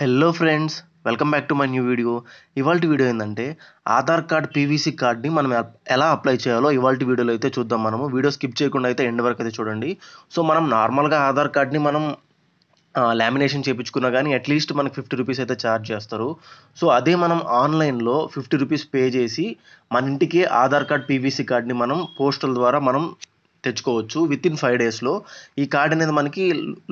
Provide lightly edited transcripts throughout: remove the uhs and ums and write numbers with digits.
Hello friends, welcome back to my new video. ఇవాల్టి video ఏంటంటే Aadhaar card PVC కార్డ్ని మనం ఎలా అప్లై చేయాలో ఇవాల్టి వీడియోలో అయితే చూద్దాం. వీడియో స్కిప్ చేయకుండా అయితే ఎండ్ వరకు అయితే చూడండి. సో మనం నార్మల్గా ఆధార్ కార్డ్ని మనం లామినేషన్ చేయించుకున్నా కానీ అట్లీస్ట్ మనకు 50 రూపీస్ అయితే ఛార్జ్ చేస్తారు. సో అదే మనం ఆన్లైన్లో 50 రూపీస్ పే చేసి మన ఇంటికి ఆధార్ కార్డ్ పీవీసీ కార్డ్ని మనం పోస్టల్ ద్వారా మనం తెచ్చుకోవచ్చు వితిన్ 5 డేస్లో. ఈ కార్డ్ అనేది మనకి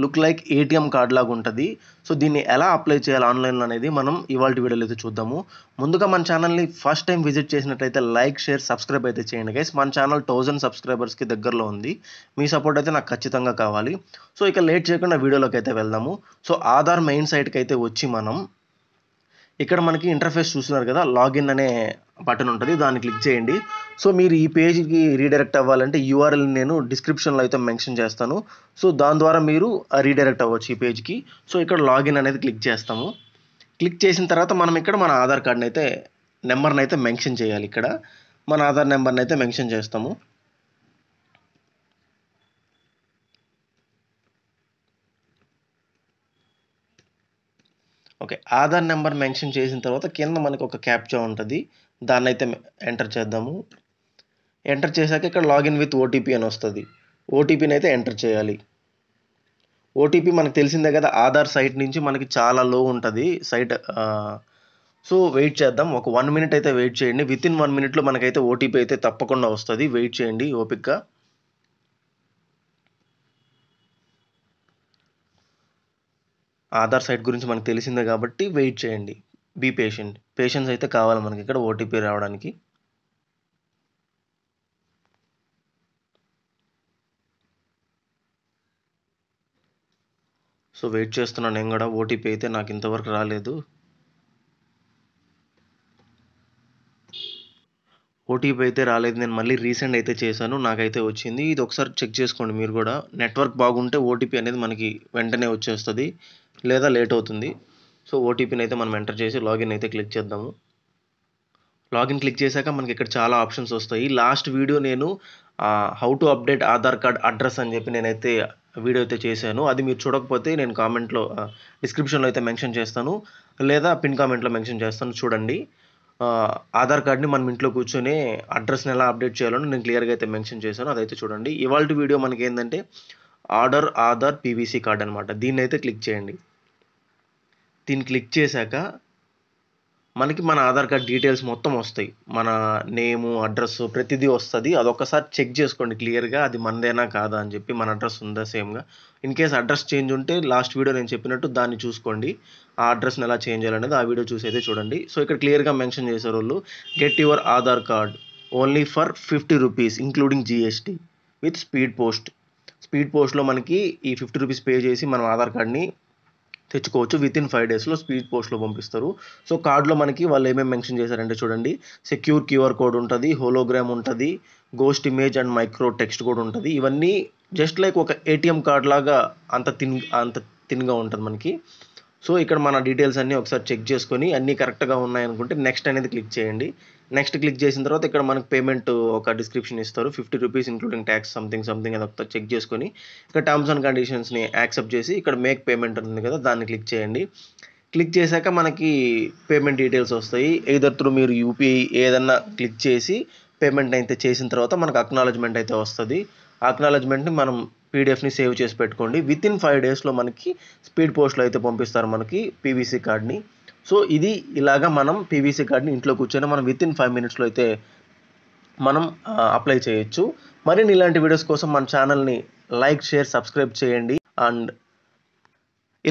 లుక్ లైక్ ఏటీఎం కార్డ్ లాగా ఉంటుంది. సో దీన్ని ఎలా అప్లై చేయాలి ఆన్లైన్లో అనేది మనం ఇవాళ వీడియోలో అయితే చూద్దాము. ముందుగా మన ఛానల్ని ఫస్ట్ టైం విజిట్ చేసినట్లయితే లైక్, షేర్, సబ్స్క్రైబ్ అయితే చేయండి గైస్. మన ఛానల్ 1000 సబ్స్క్రైబర్స్కి దగ్గరలో ఉంది. మీ సపోర్ట్ అయితే నాకు ఖచ్చితంగా కావాలి. సో ఇక లేట్ చేయకుండా వీడియోలోకి అయితే వెళ్దాము. సో ఆధార్ మెయిన్ సైట్కి అయితే వచ్చి మనం ఇక్కడ మనకి ఇంటర్ఫేస్ చూస్తున్నారు కదా, లాగిన్ అనే బటన్ ఉంటుంది, దాన్ని క్లిక్ చేయండి. సో మీరు ఈ పేజ్కి రీడైరెక్ట్ అవ్వాలంటే యూఆర్ఎల్ నేను డిస్క్రిప్షన్లో అయితే మెన్షన్ చేస్తాను. సో దాని ద్వారా మీరు రీడైరెక్ట్ అవ్వచ్చు ఈ పేజ్కి. సో ఇక్కడ లాగిన్ అనేది క్లిక్ చేస్తాము. క్లిక్ చేసిన తర్వాత మనం ఇక్కడ మన ఆధార్ కార్డ్ని అయితే నెంబర్ని అయితే మెన్షన్ చేయాలి. ఇక్కడ మన ఆధార్ నెంబర్ని అయితే మెన్షన్ చేస్తాము. ఓకే, ఆధార్ నెంబర్ మెన్షన్ చేసిన తర్వాత కింద మనకు ఒక క్యాప్చా ఉంటుంది, దాన్ని అయితే ఎంటర్ చేద్దాము. ఎంటర్ చేశాక ఇక్కడ లాగిన్ విత్ ఓటీపీ అని వస్తుంది. ఓటీపీని అయితే ఎంటర్ చేయాలి. ఓటీపీ మనకు తెలిసిందే కదా, ఆధార్ సైట్ నుంచి మనకి చాలా లో ఉంటుంది సైట్. సో వెయిట్ చేద్దాం, ఒక 1 మినిట్ అయితే వెయిట్ చేయండి. వితిన్ 1 మినిట్లో మనకైతే ఓటీపీ అయితే తప్పకుండా వస్తుంది. వెయిట్ చేయండి ఓపిక్గా. ఆధార్ సైట్ గురించి మనకు తెలిసిందే కాబట్టి వెయిట్ చేయండి. Be patient. పేషెన్స్ అయితే కావాలి మనకి ఇక్కడ ఓటీపీ రావడానికి. సో వెయిట్ చేస్తున్నాను నేను కూడా. ఓటీపీ అయితే నాకు ఇంతవరకు రాలేదు. ఓటీపీ అయితే రాలేదు. నేను మళ్ళీ రీసెండ్ అయితే చేశాను, నాకైతే వచ్చింది. ఇది ఒకసారి చెక్ చేసుకోండి మీరు కూడా. నెట్వర్క్ బాగుంటే ఓటీపీ అనేది మనకి వెంటనే వచ్చేస్తుంది, లేదా లేట్ అవుతుంది. సో ఓటీపీని అయితే మనం ఎంటర్ చేసి లాగిన్ అయితే క్లిక్ చేద్దాము. లాగిన్ క్లిక్ చేశాక మనకి ఇక్కడ చాలా ఆప్షన్స్ వస్తాయి. లాస్ట్ వీడియో నేను how to update Aadhaar card address అని చెప్పి నేనైతే వీడియో అయితే చేశాను. అది మీరు చూడకపోతే నేను కామెంట్లో డిస్క్రిప్షన్లో అయితే మెన్షన్ చేస్తాను, లేదా పిన్ కామెంట్లో మెన్షన్ చేస్తాను, చూడండి. ఆధార్ కార్డ్ని మనం ఇంట్లో కూర్చొని అడ్రస్ని ఎలా అప్డేట్ చేయాలని నేను క్లియర్గా అయితే మెన్షన్ చేశాను, అదైతే చూడండి. ఇవాళ వీడియో మనకి ఏంటంటే ఆధార్ పీవీసీ కార్డ్ అనమాట. దీన్ని అయితే క్లిక్ చేయండి. దీన్ని క్లిక్ చేశాక మనకి మన ఆధార్ కార్డ్ డీటెయిల్స్ మొత్తం వస్తాయి. మన నేము, అడ్రస్ ప్రతిదీ వస్తుంది. అదొక్కసారి చెక్ చేసుకోండి క్లియర్గా, అది మనదేనా కాదా అని చెప్పి. మన అడ్రస్ ఉందా సేమ్గా. ఇన్ కేస్ అడ్రస్ చేంజ్ ఉంటే లాస్ట్ వీడియో నేను చెప్పినట్టు దాన్ని చూసుకోండి. ఆ అడ్రస్ని ఎలా చేంజ్ చేయాలనేది ఆ వీడియో చూసి అయితే చూడండి. సో ఇక్కడ క్లియర్గా మెన్షన్ చేశారు వాళ్ళు, get your Aadhaar card only for 50 rupees including GST with speed post. Speed పోస్ట్లో మనకి ఈ 50 రూపీస్ పే చేసి మనం ఆధార్ కార్డ్ని తెచ్చుకోవచ్చు. వితిన్ 5 డేస్లో స్పీడ్ పోస్ట్లో పంపిస్తారు. సో కార్డులో మనకి వాళ్ళు ఏమేమి మెన్షన్ చేశారంటే చూడండి, సెక్యూర్ క్యూఆర్ కోడ్ ఉంటుంది, హోలోగ్రామ్ ఉంటుంది, ghost image and micro text కూడా ఉంటుంది. ఇవన్నీ జస్ట్ లైక్ ఒక ఏటీఎం కార్డ్ లాగా అంత థిన్గా ఉంటుంది మనకి. సో ఇక్కడ మన డీటెయిల్స్ అన్నీ ఒకసారి చెక్ చేసుకొని అన్నీ కరెక్ట్గా ఉన్నాయనుకుంటే నెక్స్ట్ అనేది క్లిక్ చేయండి. నెక్స్ట్ క్లిక్ చేసిన తర్వాత ఇక్కడ మనకు పేమెంట్ ఒక డిస్క్రిప్షన్ ఇస్తారు, 50 రూపీస్ ఇంక్లూడింగ్ ట్యాక్స్ సంథింగ్ అది ఒకసారి చెక్ చేసుకొని ఇక్కడ టర్మ్స్ అండ్ కండిషన్స్ని యాక్సెప్ట్ చేసి ఇక్కడ మేక్ పేమెంట్ ఉంటుంది కదా, దాన్ని క్లిక్ చేయండి. క్లిక్ చేశాక మనకి పేమెంట్ డీటెయిల్స్ వస్తాయి. ఎయిదర్ త్రూ మీరు యూపీఐ ఏదన్నా క్లిక్ చేసి పేమెంట్ అయితే చేసిన తర్వాత మనకు అక్నాలజ్మెంట్ అయితే వస్తుంది. అక్నాలజ్మెంట్ని మనం పీడిఎఫ్ని సేవ్ చేసి పెట్టుకోండి. వితిన్ 5 డేస్లో మనకి స్పీడ్ పోస్ట్లో అయితే పంపిస్తారు మనకి పీవీసీ కార్డ్ని. సో ఇది ఇలాగా మనం పీవీసీ కార్డ్ని ఇంట్లో కూర్చొని మనం వితిన్ 5 మినిట్స్లో అయితే మనం అప్లై చేయొచ్చు. మరిన్ని ఇలాంటి వీడియోస్ కోసం మన ఛానల్ని లైక్, షేర్, సబ్స్క్రైబ్ చేయండి. అండ్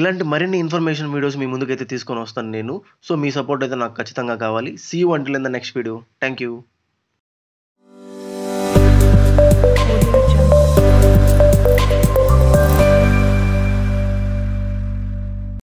ఇలాంటి మరిన్ని ఇన్ఫర్మేషన్ వీడియోస్ మీ ముందుకైతే తీసుకొని వస్తాను నేను. సో మీ సపోర్ట్ అయితే నాకు ఖచ్చితంగా కావాలి. See you until in the next video. Thank you.